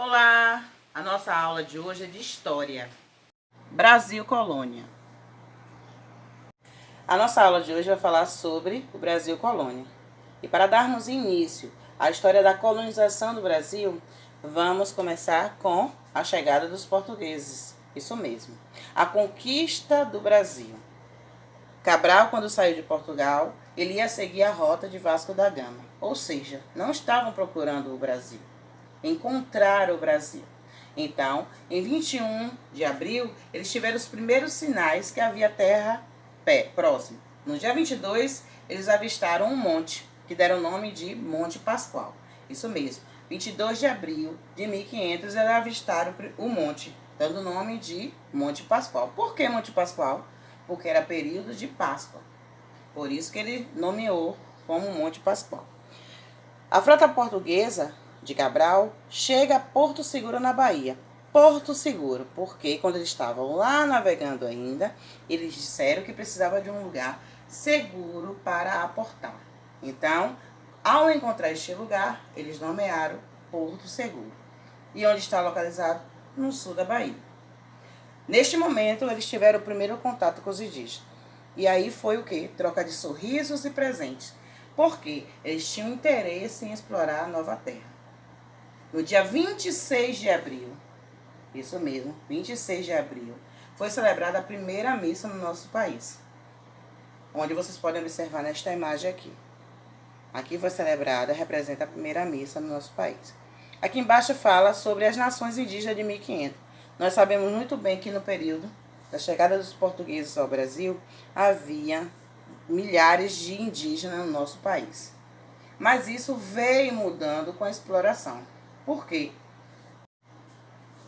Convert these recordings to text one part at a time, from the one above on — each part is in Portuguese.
Olá! A nossa aula de hoje é de História. Brasil Colônia. A nossa aula de hoje vai falar sobre o Brasil Colônia. E para darmos início à história da colonização do Brasil, vamos começar com a chegada dos portugueses. Isso mesmo, a conquista do Brasil. Cabral, quando saiu de Portugal, ele ia seguir a rota de Vasco da Gama. Ou seja, não estavam procurando o Brasil, encontraram o Brasil. Então, em 21 de abril, eles tiveram os primeiros sinais que havia terra próximo. No dia 22, eles avistaram um monte, que deram o nome de Monte Pascoal. Isso mesmo, 22 de abril de 1500, eles avistaram o monte, dando o nome de Monte Pascoal. Por que Monte Pascoal? Porque era período de Páscoa. Por isso que ele nomeou como Monte Pascoal. A frota portuguesa de Cabral chega a Porto Seguro, na Bahia. Porto Seguro, porque quando eles estavam lá navegando ainda, eles disseram que precisava de um lugar seguro para aportar. Então, ao encontrar este lugar, eles nomearam Porto Seguro. E onde está localizado? No sul da Bahia. Neste momento, eles tiveram o primeiro contato com os indígenas. E aí foi o quê? Troca de sorrisos e presentes. Porque eles tinham interesse em explorar a nova terra. No dia 26 de abril, isso mesmo, 26 de abril, foi celebrada a primeira missa no nosso país. Onde vocês podem observar nesta imagem aqui. Aqui foi celebrada, representa a primeira missa no nosso país. Aqui embaixo fala sobre as nações indígenas de 1500. Nós sabemos muito bem que no período da chegada dos portugueses ao Brasil, havia milhares de indígenas no nosso país. Mas isso veio mudando com a exploração. Por quê?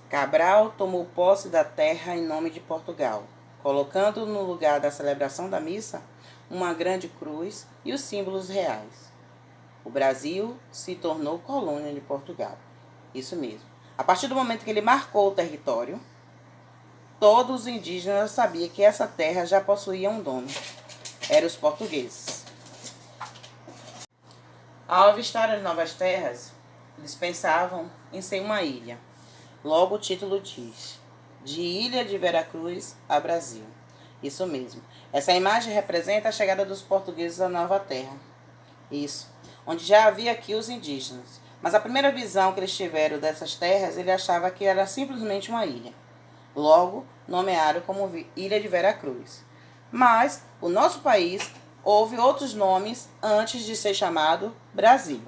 Cabral tomou posse da terra em nome de Portugal, colocando no lugar da celebração da missa uma grande cruz e os símbolos reais. O Brasil se tornou colônia de Portugal. Isso mesmo. A partir do momento que ele marcou o território, todos os indígenas sabiam que essa terra já possuía um dono. Eram os portugueses. Ao avistar as novas terras, eles pensavam em ser uma ilha. Logo o título diz, de Ilha de Veracruz a Brasil. Isso mesmo. Essa imagem representa a chegada dos portugueses à nova terra. Isso. Onde já havia aqui os indígenas. Mas a primeira visão que eles tiveram dessas terras, ele achava que era simplesmente uma ilha. Logo, nomearam como Ilha de Veracruz. Mas, o nosso país, houve outros nomes antes de ser chamado Brasil.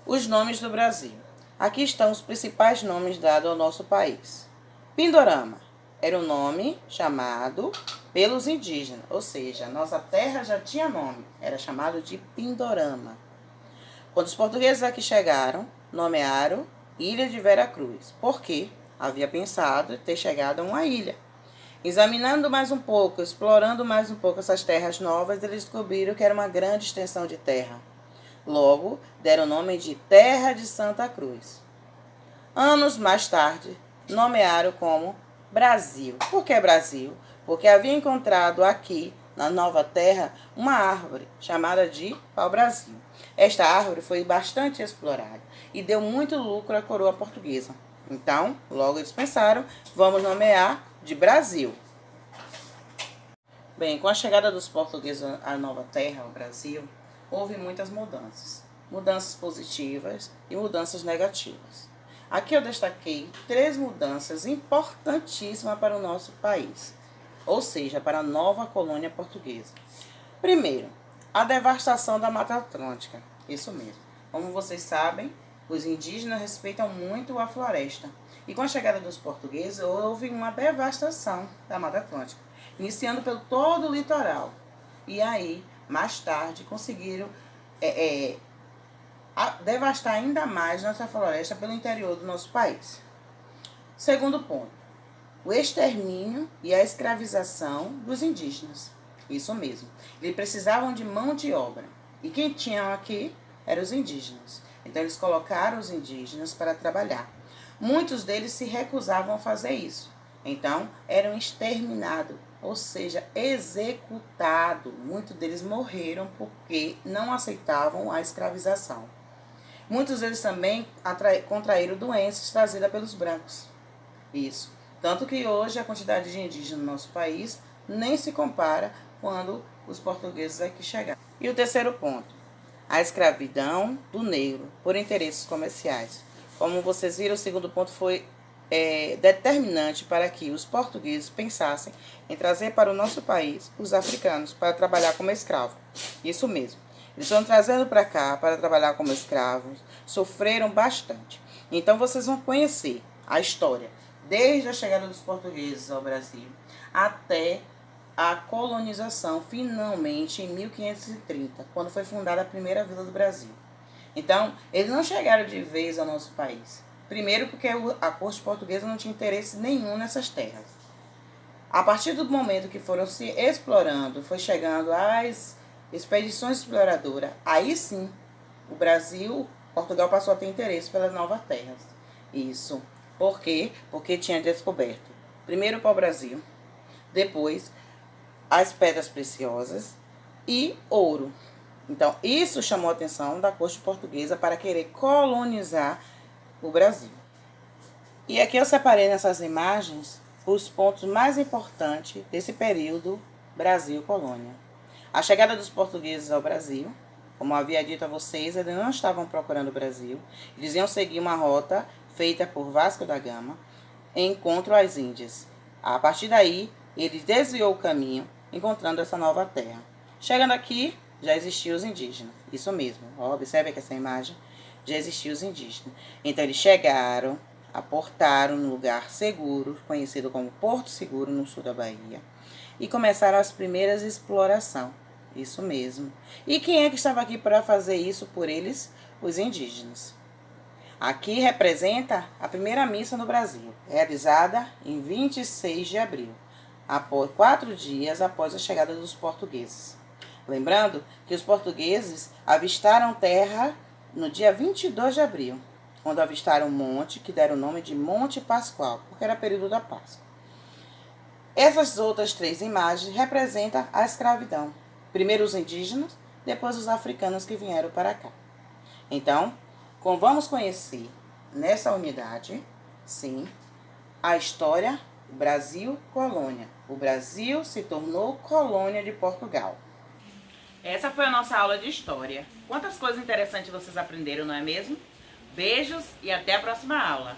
Os nomes do Brasil. Aqui estão os principais nomes dados ao nosso país. Pindorama era o nome chamado pelos indígenas, ou seja, nossa terra já tinha nome, era chamado de Pindorama. Quando os portugueses aqui chegaram, nomearam Ilha de Veracruz. Por quê? Havia pensado em ter chegado a uma ilha. Examinando mais um pouco, explorando mais um pouco essas terras novas, eles descobriram que era uma grande extensão de terra. Logo, deram o nome de Terra de Santa Cruz. Anos mais tarde, nomearam como Brasil. Por que Brasil? Porque havia encontrado aqui, na nova terra, uma árvore chamada de pau-brasil. Esta árvore foi bastante explorada e deu muito lucro à coroa portuguesa. Então, logo eles pensaram, vamos nomear de Brasil. Bem, com a chegada dos portugueses à nova terra, ao Brasil, houve muitas mudanças. Mudanças positivas e mudanças negativas. Aqui eu destaquei 3 mudanças importantíssimas para o nosso país, ou seja, para a nova colônia portuguesa. Primeiro, a devastação da Mata Atlântica. Isso mesmo. Como vocês sabem, os indígenas respeitam muito a floresta. E com a chegada dos portugueses, houve uma devastação da Mata Atlântica, iniciando pelo todo o litoral. E aí, mais tarde, conseguiram devastar ainda mais nossa floresta pelo interior do nosso país. Segundo ponto, o extermínio e a escravização dos indígenas. Isso mesmo. Eles precisavam de mão de obra. E quem tinha aqui eram os indígenas. Então, eles colocaram os indígenas para trabalhar. Muitos deles se recusavam a fazer isso. Então, eram exterminados, ou seja, executados. Muitos deles morreram porque não aceitavam a escravização. Muitos deles também contraíram doenças trazidas pelos brancos. Isso. Tanto que hoje a quantidade de indígenas no nosso país nem se compara quando os portugueses aqui chegaram. E o terceiro ponto, a escravidão do negro por interesses comerciais. Como vocês viram, o segundo ponto foi determinante para que os portugueses pensassem em trazer para o nosso país os africanos para trabalhar como escravos. Isso mesmo. Eles foram trazendo para cá para trabalhar como escravos, sofreram bastante. Então vocês vão conhecer a história, desde a chegada dos portugueses ao Brasil até a colonização, finalmente em 1530, quando foi fundada a primeira vila do Brasil. Então, eles não chegaram de vez ao nosso país. Primeiro porque a corte portuguesa não tinha interesse nenhum nessas terras. A partir do momento que foram se explorando, foi chegando as expedições exploradoras, aí sim, Portugal passou a ter interesse pelas novas terras. Isso. Por quê? Porque tinha descoberto, primeiro o pau-brasil, depois as pedras preciosas e ouro. Então, isso chamou a atenção da corte portuguesa para querer colonizar o Brasil. E aqui eu separei nessas imagens os pontos mais importantes desse período Brasil-colônia. A chegada dos portugueses ao Brasil, como eu havia dito a vocês, eles não estavam procurando o Brasil, eles iam seguir uma rota feita por Vasco da Gama em encontro às Índias. A partir daí, ele desviou o caminho, encontrando essa nova terra. Chegando aqui, já existiam os indígenas. Isso mesmo. Ó, observe aqui essa imagem. Já existiam os indígenas. Então, eles chegaram, aportaram num lugar seguro, conhecido como Porto Seguro, no sul da Bahia, e começaram as primeiras explorações. Isso mesmo. E quem é que estava aqui para fazer isso por eles? Os indígenas. Aqui representa a primeira missa no Brasil, realizada em 26 de abril, após 4 dias após a chegada dos portugueses. Lembrando que os portugueses avistaram terra no dia 22 de abril, quando avistaram um monte que deram o nome de Monte Pascoal, porque era período da Páscoa. Essas outras 3 imagens representam a escravidão. Primeiro os indígenas, depois os africanos que vieram para cá. Então, vamos conhecer nessa unidade, sim, a história Brasil-colônia. O Brasil se tornou colônia de Portugal. Essa foi a nossa aula de história. Quantas coisas interessantes vocês aprenderam, não é mesmo? Beijos e até a próxima aula.